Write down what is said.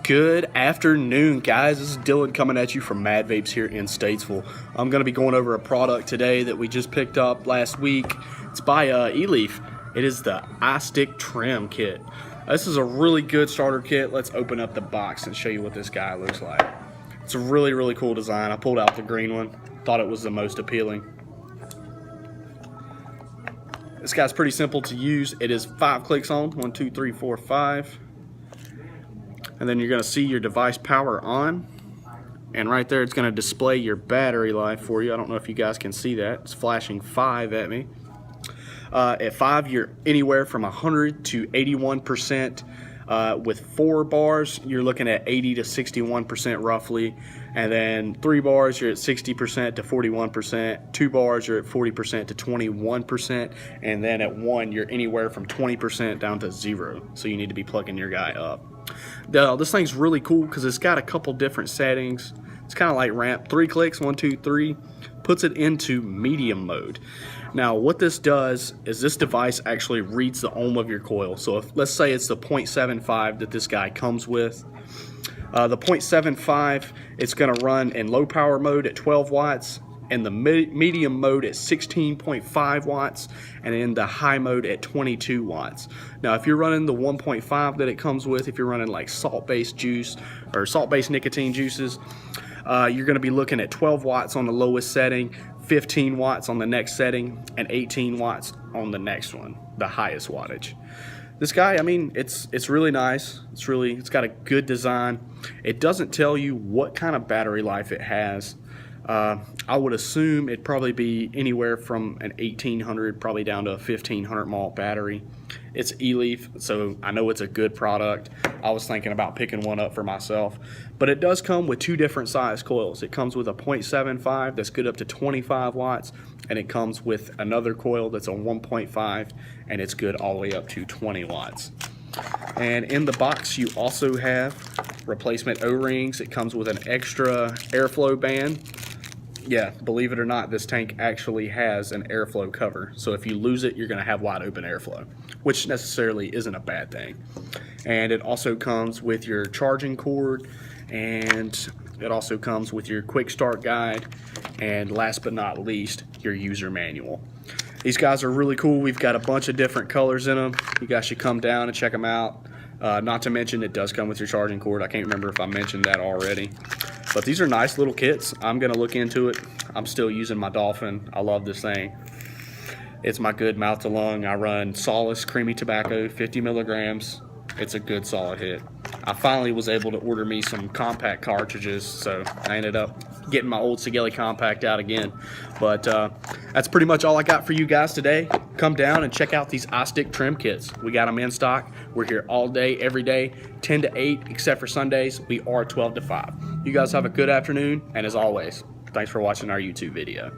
Good afternoon, guys. This is Dylan coming at you from Mad Vapes here in Statesville. I'm going to be going over a product today that we just picked up last week. It's by eLeaf. It is the iStick Trim Kit. This is a really good starter kit. Let's open up the box and show you what this guy looks like. It's a really, really cool design. I pulled out the green one. Thought it was the most appealing. This guy's pretty simple to use. It is 5 clicks on. 1, 2, 3, 4, 5. And then you're going to see your device power on, and right there it's going to display your battery life for you. I don't know if you guys can see that. It's flashing 5 at me. At 5 you're anywhere from 100 to 81%. With 4 bars you're looking at 80 to 61% roughly, and then 3 bars you're at 60% to 41%, 2 bars you're at 40% to 21%, and then at 1 you're anywhere from 20% down to 0. So you need to be plugging your guy up. This thing's really cool because it's got a couple different settings. It's kind of like ramp. 3 clicks, 1, 2, 3, puts it into medium mode. Now what this does is this device actually reads the ohm of your coil. So if, let's say it's the 0.75 that this guy comes with. The 0.75, it's going to run in low power mode at 12 watts, in the medium mode at 16.5 watts, and in the high mode at 22 watts. Now if you're running the 1.5 that it comes with, if you're running like salt-based juice or salt-based nicotine juices, you're going to be looking at 12 watts on the lowest setting, 15 watts on the next setting, and 18 watts on the next one, the highest wattage. This guy, I mean, it's really nice. It's got a good design. It doesn't tell you what kind of battery life it has. I would assume it'd probably be anywhere from an 1800 probably down to a 1500 mAh battery. It's eLeaf, so I know it's a good product. I was thinking about picking one up for myself, but it does come with 2 different size coils. It comes with a 0.75 that's good up to 25 watts, and it comes with another coil that's a 1.5 and it's good all the way up to 20 watts. And in the box you also have replacement O-rings. It comes with an extra airflow band. Yeah, believe it or not, this tank actually has an airflow cover. So if you lose it, you're going to have wide open airflow, which necessarily isn't a bad thing. And it also comes with your charging cord, and it also comes with your quick start guide, and last but not least, your user manual. These guys are really cool. We've got a bunch of different colors in them. You guys should come down and check them out. Not to mention, it does come with your charging cord. I can't remember if I mentioned that already. But these are nice little kits. I'm going to look into it. I'm still using my Dolphin. I love this thing. It's my good mouth to lung. I run Solace Creamy Tobacco, 50 milligrams. It's a good solid hit. I finally was able to order me some compact cartridges, so I ended up getting my old Sigelei Compact out again. But that's pretty much all I got for you guys today. Come down and check out these iStick Trim Kits. We got them in stock. We're here all day, every day, 10 to 8, except for Sundays. We are 12 to 5. You guys have a good afternoon, and as always, thanks for watching our YouTube video.